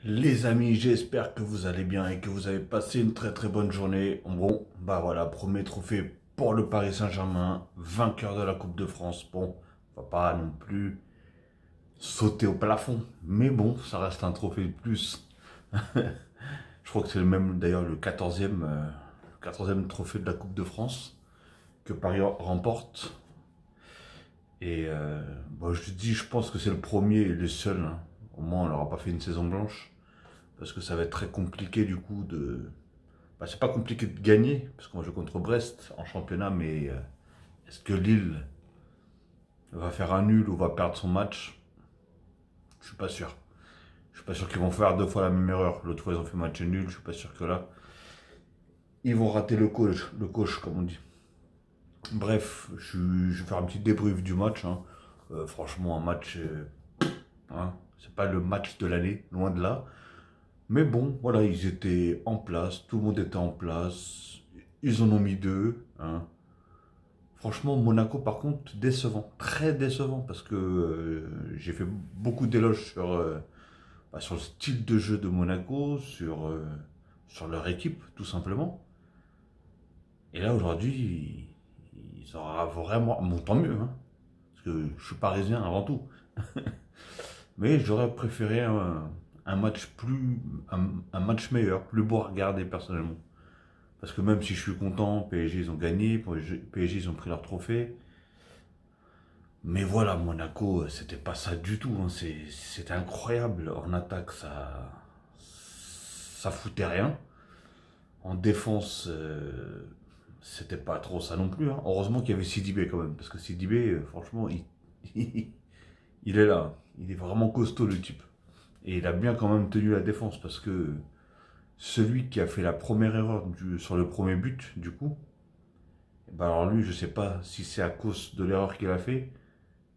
Les amis, j'espère que vous allez bien et que vous avez passé une très bonne journée. Bon, bah voilà, premier trophée pour le Paris Saint-Germain, vainqueur de la Coupe de France. Bon, on va pas non plus sauter au plafond, mais bon, ça reste un trophée de plus. Je crois que c'est même d'ailleurs le 14e trophée de la Coupe de France que Paris remporte. Et bon, je pense que c'est le premier et le seul, hein. Au moins, on n'aura pas fait une saison blanche. Parce que ça va être très compliqué du coup de... Bah, c'est pas compliqué de gagner, parce qu'on va jouer contre Brest en championnat, mais est-ce que Lille va faire un nul ou va perdre son match? Je suis pas sûr. Je suis pas sûr qu'ils vont faire deux fois la même erreur. L'autre fois ils ont fait match nul, je suis pas sûr que là, ils vont rater le coach comme on dit. Bref, je vais faire un petit débrief du match, hein. Franchement, un match, hein, c'est pas le match de l'année, loin de là. Mais bon, voilà, ils étaient en place, tout le monde était en place, ils en ont mis deux, hein. Franchement, Monaco, par contre, décevant, très décevant, parce que j'ai fait beaucoup d'éloges sur le style de jeu de Monaco, sur leur équipe, tout simplement. Et là, aujourd'hui, ils aura vraiment... Bon, tant mieux, hein, parce que je suis parisien avant tout. Mais j'aurais préféré un match un match meilleur, plus beau à regarder personnellement. Parce que même si je suis content, PSG ils ont gagné, PSG ils ont pris leur trophée. Mais voilà, Monaco, c'était pas ça du tout, hein. C'était incroyable. En attaque, ça foutait rien. En défense, c'était pas trop ça non plus, hein. Heureusement qu'il y avait Sidibé quand même. Parce que Sidibé, franchement, il est là. Il est vraiment costaud le type. Et il a bien quand même tenu la défense. Parce que celui qui a fait la première erreur sur le premier but, du coup, bah alors lui, je sais pas si c'est à cause de l'erreur qu'il a fait,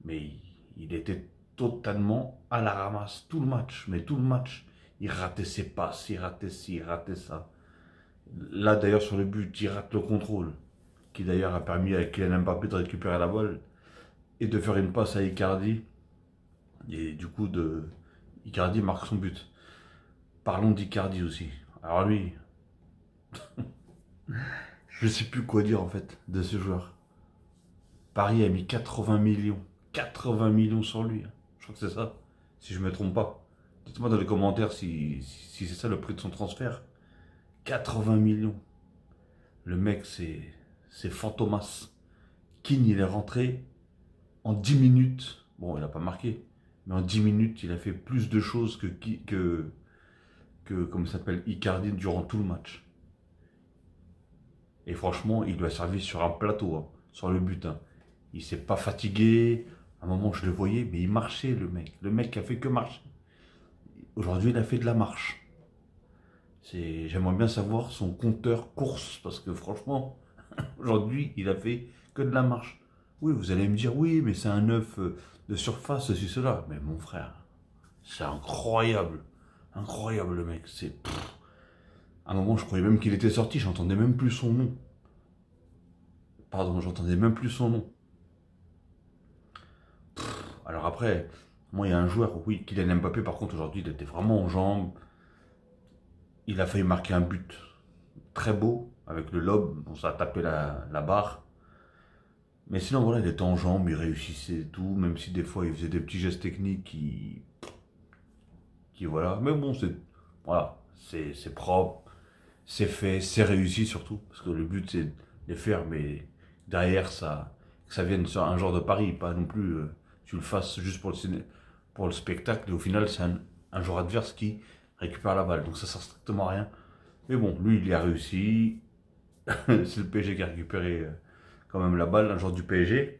mais il était totalement à la ramasse tout le match. Mais tout le match, il ratait ses passes, il ratait ci, il ratait ça. Là d'ailleurs sur le but, il rate le contrôle, qui d'ailleurs a permis à Kylian Mbappé de récupérer la balle et de faire une passe à Icardi. Et du coup, Icardi marque son but. Parlons d'Icardi aussi. Alors lui, je sais plus quoi dire en fait de ce joueur. Paris a mis 80 millions. 80 millions sur lui, hein. Je crois que c'est ça, si je ne me trompe pas. Dites-moi dans les commentaires si c'est ça le prix de son transfert. 80 millions. Le mec, c'est Fantomas. Keane, il est rentré en 10 minutes. Bon, il n'a pas marqué. Mais en 10 minutes, il a fait plus de choses que comme ça s'appelle, Icardi durant tout le match. Et franchement, il lui a servi sur un plateau, hein, sur le but, hein. Il s'est pas fatigué. À un moment, je le voyais, mais il marchait, le mec. Le mec a fait que marcher. Aujourd'hui, il a fait de la marche. J'aimerais bien savoir son compteur course, parce que franchement, aujourd'hui, il a fait que de la marche. Oui, vous allez me dire, oui, mais c'est un œuf de surface, ceci, cela. Mais mon frère, c'est incroyable. Incroyable, le mec. À un moment, je croyais même qu'il était sorti, j'entendais même plus son nom. Pardon, j'entendais même plus son nom. Alors après, moi, il y a un joueur, oui, Kylian Mbappé, par contre, aujourd'hui, il était vraiment en jambes. Il a failli marquer un but très beau, avec le lob, bon, ça a tapé la barre. Mais sinon, voilà, il était en jambes, il réussissait et tout, même si des fois, il faisait des petits gestes techniques qui voilà. Mais bon, voilà, c'est propre, c'est fait, c'est réussi surtout. Parce que le but, c'est de les faire, mais derrière, que ça vienne sur un genre de pari, pas non plus tu le fasses juste pour le spectacle. Et au final, c'est un joueur adverse qui récupère la balle. Donc ça sert strictement à rien. Mais bon, lui, il y a réussi. C'est le PSG qui a récupéré quand même la balle, un joueur du PSG.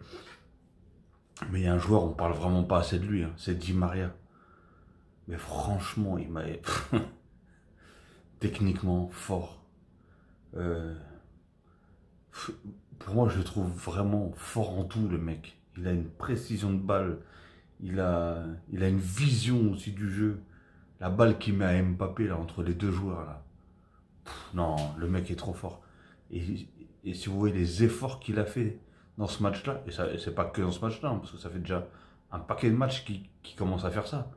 Mais il y a un joueur, on parle vraiment pas assez de lui, hein, c'est Di Maria. Mais franchement, il m'a techniquement fort. Euh, pour moi, je le trouve vraiment fort en tout, le mec. Il a une précision de balle. Il a une vision aussi du jeu. La balle qu'il met à Mbappé là, entre les deux joueurs là. Non, le mec est trop fort. Et, et si vous voyez les efforts qu'il a fait dans ce match-là, et c'est pas que dans ce match-là, hein, parce que ça fait déjà un paquet de matchs qui commencent à faire ça.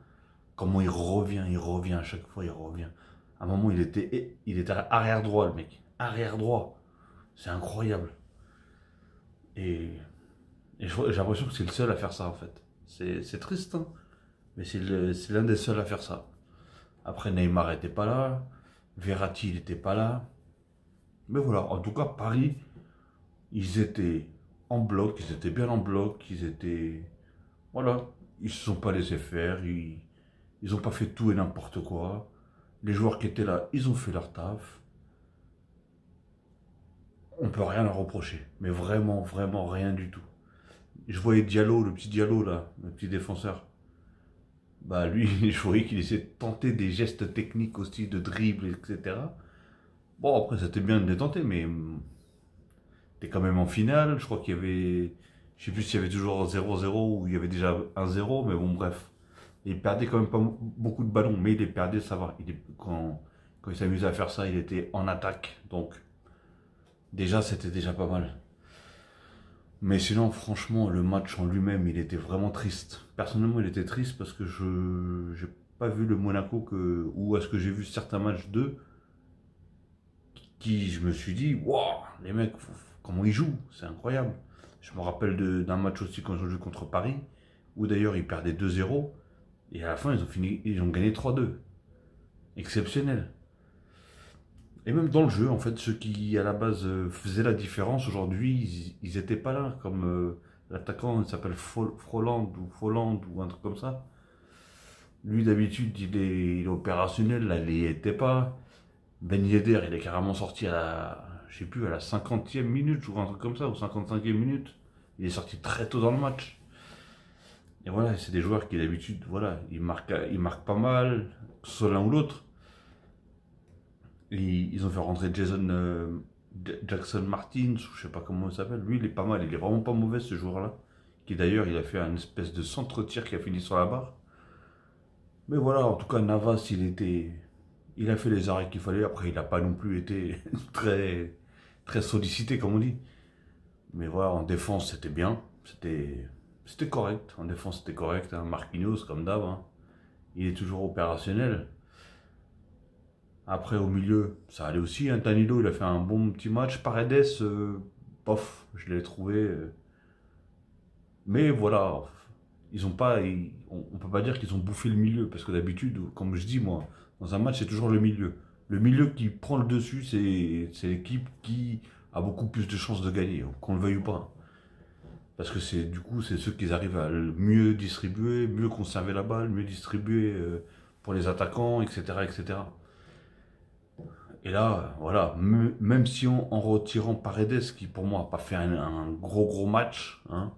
Comment il revient, à chaque fois il revient. À un moment, il était arrière droit, le mec. Arrière droit. C'est incroyable. Et, j'ai l'impression que c'est le seul à faire ça, en fait. C'est triste, hein. Mais c'est l'un des seuls à faire ça. Après, Neymar n'était pas là. Verratti n'était pas là. Mais voilà, en tout cas, Paris, ils étaient en bloc, ils étaient bien en bloc, ils étaient... Voilà, ils se sont pas laissés faire, ils ont pas fait tout et n'importe quoi. Les joueurs qui étaient là, ils ont fait leur taf. On peut rien leur reprocher, mais vraiment, vraiment rien du tout. Je voyais Diallo, le petit Diallo là, le petit défenseur. Bah lui, je voyais qu'il essayait de tenter des gestes techniques aussi, de dribble, etc. Bon, après, c'était bien de les tenter, mais t'es quand même en finale. Je crois qu'il y avait, je sais plus s'il y avait toujours 0-0 ou il y avait déjà 1-0, mais bon, bref. Il perdait quand même pas beaucoup de ballons, mais il les perdait, ça va. Quand il s'amusait à faire ça, il était en attaque. Donc, déjà, c'était déjà pas mal. Mais sinon, franchement, le match en lui-même, il était vraiment triste. Personnellement, il était triste parce que je n'ai pas vu le Monaco ou est-ce que j'ai vu certains matchs d'eux qui, je me suis dit, waouh, les mecs, comment ils jouent, c'est incroyable. Je me rappelle d'un match aussi quand ils ont joué contre Paris, où d'ailleurs ils perdaient 2-0, et à la fin ils ont gagné 3-2. Exceptionnel. Et même dans le jeu, en fait, ceux qui à la base faisaient la différence, aujourd'hui, ils étaient pas là, comme l'attaquant, il s'appelle Folland ou un truc comme ça. Lui d'habitude il est opérationnel, là il n'y était pas. Ben Yedder, il est carrément sorti je sais plus, à la 50e minute, ou un truc comme ça, ou 55e minute. Il est sorti très tôt dans le match. Et voilà, c'est des joueurs qui d'habitude, voilà, ils marquent pas mal, soit l'un ou l'autre. Ils ont fait rentrer Jackson Martins, ou je sais pas comment il s'appelle. Lui, il est pas mal, il est vraiment pas mauvais ce joueur-là. Qui d'ailleurs, il a fait un espèce de centre-tir qui a fini sur la barre. Mais voilà, en tout cas, Navas, il a fait les arrêts qu'il fallait. Après, il n'a pas non plus été très, très sollicité, comme on dit. Mais voilà, en défense, c'était bien. C'était correct. En défense, c'était correct. Hein. Marquinhos, comme d'hab, hein. Il est toujours opérationnel. Après, au milieu, ça allait aussi. Hein. Danilo, il a fait un bon petit match. Paredes, bof, je l'ai trouvé. Mais voilà, ils ont pas, on peut pas dire qu'ils ont bouffé le milieu. Parce que d'habitude, comme je dis, moi, dans un match, c'est toujours le milieu. Le milieu qui prend le dessus, c'est l'équipe qui a beaucoup plus de chances de gagner, qu'on le veuille ou pas. Parce que du coup, c'est ceux qui arrivent à mieux distribuer, mieux conserver la balle, mieux distribuer pour les attaquants, etc., etc. Et là, voilà, même si en retirant Paredes, qui pour moi n'a pas fait un gros match, hein,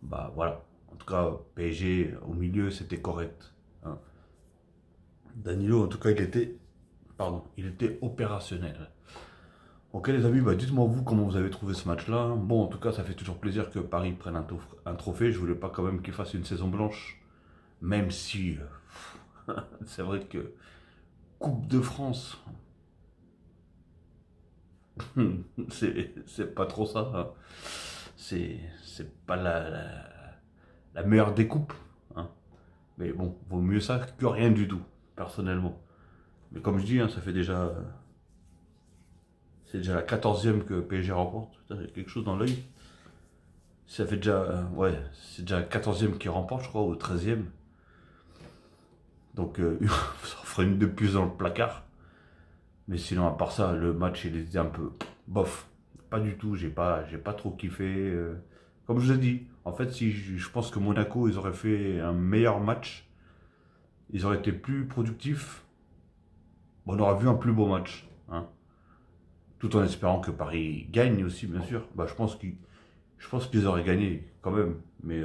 bah voilà. En tout cas, PSG au milieu, c'était correct. Hein. Danilo, en tout cas, il était opérationnel. Ok les amis, bah dites-moi vous comment vous avez trouvé ce match-là. Bon, en tout cas, ça fait toujours plaisir que Paris prenne un trophée. Je voulais pas quand même qu'il fasse une saison blanche. Même si, c'est vrai que Coupe de France, c'est pas trop ça. Hein. C'est pas la meilleure des coupes. Hein. Mais bon, vaut mieux ça que rien du tout, personnellement. Mais comme je dis, hein, c'est déjà la 14e que PSG remporte. Putain, j'ai quelque chose dans l'œil. Ça fait déjà, ouais, c'est déjà la 14e qui remporte, je crois, ou 13e. Donc, ça fera une de plus dans le placard. Mais sinon, à part ça, le match, il était un peu bof. Pas du tout, j'ai pas trop kiffé. Comme je vous ai dit, en fait, si je pense que Monaco, ils auraient fait un meilleur match. Ils auraient été plus productifs. Bon, on aurait vu un plus beau match. Hein. Tout en espérant que Paris gagne aussi, bien sûr. Bah, je pense qu'ils auraient gagné quand même. Mais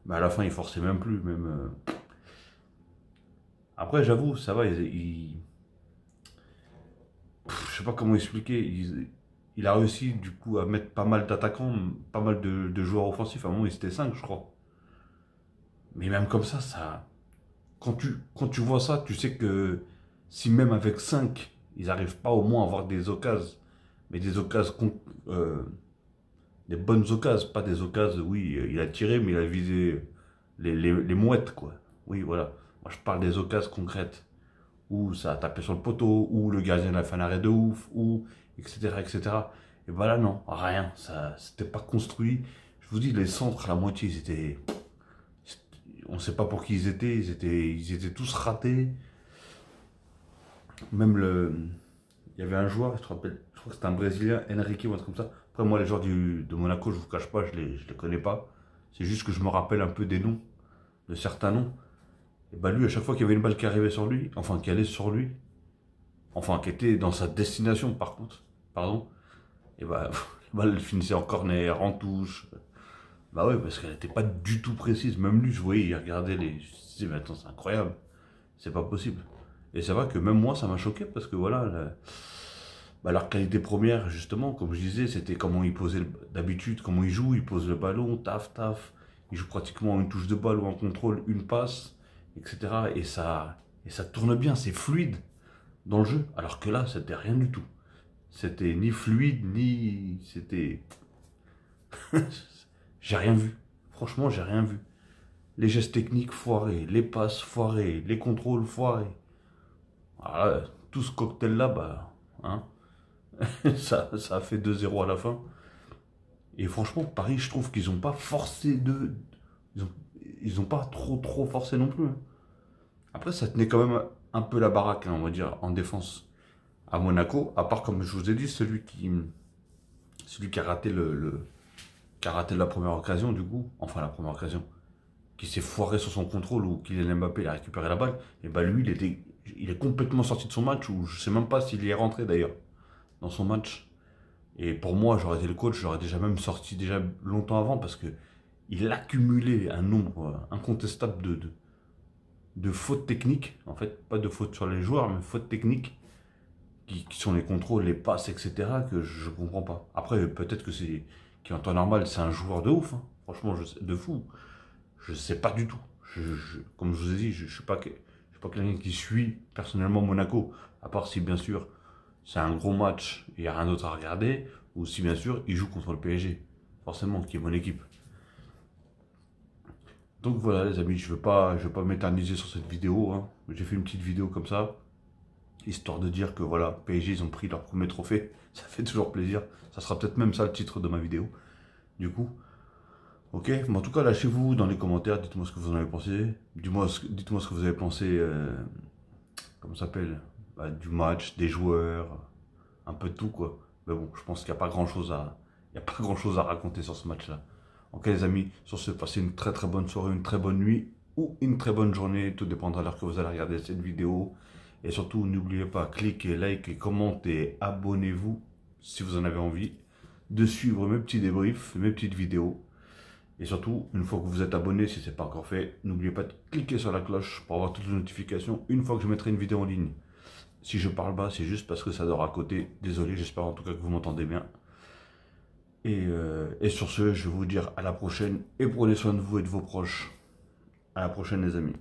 à la fin, ils forçaient même plus. Après, j'avoue, ça va. Je sais pas comment expliquer. Il a réussi du coup à mettre pas mal d'attaquants, pas mal de joueurs offensifs. À un moment, ils étaient 5, je crois. Mais même comme ça, quand tu vois ça, tu sais que si même avec 5, ils n'arrivent pas au moins à avoir des occasions, mais des occasions, des bonnes occasions, pas des occasions, oui, il a tiré, mais il a visé les mouettes, quoi. Oui, voilà. Moi, je parle des occasions concrètes, où ça a tapé sur le poteau, où le gardien a fait un arrêt de ouf, ou etc. etc. Et bah là, non, rien. Ça, c'était pas construit. Je vous dis, les centres, la moitié, ils étaient. On sait pas pour qui ils étaient tous ratés. Même il y avait un joueur, je te rappelle, je crois que c'était un Brésilien, Enrique ou un truc comme ça. Après, moi, les joueurs de Monaco, je vous cache pas, je les connais pas. C'est juste que je me rappelle un peu des noms, de certains noms. Et bah lui, à chaque fois qu'il y avait une balle qui arrivait sur lui, enfin qui allait sur lui, enfin qui était dans sa destination par contre, pardon, et bah la balle elle finissait en corner, en touche. Bah ouais, parce qu'elle n'était pas du tout précise. Même lui, je voyais, il regardait les. Je me disais, mais attends, c'est incroyable, c'est pas possible. Et c'est vrai que même moi, ça m'a choqué parce que voilà, bah, leur qualité première, justement, comme je disais, c'était comment ils posaient d'habitude, comment ils jouent, ils posent le ballon, taf, taf. Ils jouent pratiquement une touche de balle ou un contrôle, une passe, etc. Et ça tourne bien, c'est fluide dans le jeu. Alors que là, c'était rien du tout. C'était ni fluide, ni. C'était. J'ai rien vu. Franchement, j'ai rien vu. Les gestes techniques foirés, les passes foirées, les contrôles foirés. Voilà, tout ce cocktail-là, bah. Hein, ça a fait 2-0 à la fin. Et franchement, Paris, je trouve qu'ils n'ont pas forcé de. Ils ont pas trop forcé non plus, hein. Après, ça tenait quand même un peu la baraque, hein, on va dire, en défense à Monaco. À part, comme je vous ai dit, celui qui a raté qui a raté la première occasion, du coup. Enfin, la première occasion. Qui s'est foiré sur son contrôle ou Kylian Mbappé a récupéré la balle. Et bah lui, il est complètement sorti de son match, ou je sais même pas s'il y est rentré d'ailleurs, dans son match. Et pour moi, j'aurais été le coach, j'aurais déjà même sorti déjà longtemps avant parce que il accumulait un nombre incontestable de fautes techniques, en fait, pas de fautes sur les joueurs, mais fautes techniques, qui sont les contrôles, les passes, etc., que je comprends pas. Après, peut-être que c'est, qu'en temps normal, c'est un joueur de ouf, hein. Franchement, de fou. Je sais pas du tout. Comme je vous ai dit, je suis pas quelqu'un qui suit personnellement Monaco, à part si, bien sûr, c'est un gros match, il n'y a rien d'autre à regarder, ou si, bien sûr, il joue contre le PSG, forcément, qui est mon équipe. Donc voilà les amis, je veux pas m'éterniser sur cette vidéo, hein. J'ai fait une petite vidéo comme ça, histoire de dire que voilà, PSG ils ont pris leur premier trophée, ça fait toujours plaisir. Ça sera peut-être même ça le titre de ma vidéo, du coup. Ok, mais en tout cas lâchez-vous dans les commentaires, dites-moi ce que vous en avez pensé. Dites-moi ce que vous avez pensé, comment ça s'appelle, bah, du match, des joueurs, un peu de tout quoi. Mais bon, je pense qu'il n'y a pas grand-chose il y a pas grand-chose à raconter sur ce match-là. Ok les amis, sur ce, passez une très bonne soirée, une très bonne nuit ou une très bonne journée. Tout dépendra de l'heure que vous allez regarder cette vidéo. Et surtout, n'oubliez pas, cliquez, likez, commentez, abonnez-vous si vous en avez envie de suivre mes petits débriefs, mes petites vidéos. Et surtout, une fois que vous êtes abonné, si ce n'est pas encore fait, n'oubliez pas de cliquer sur la cloche pour avoir toutes les notifications une fois que je mettrai une vidéo en ligne. Si je parle bas, c'est juste parce que ça dort à côté. Désolé, j'espère en tout cas que vous m'entendez bien. Et sur ce, je vais vous dire à la prochaine et prenez soin de vous et de vos proches. À la prochaine les amis.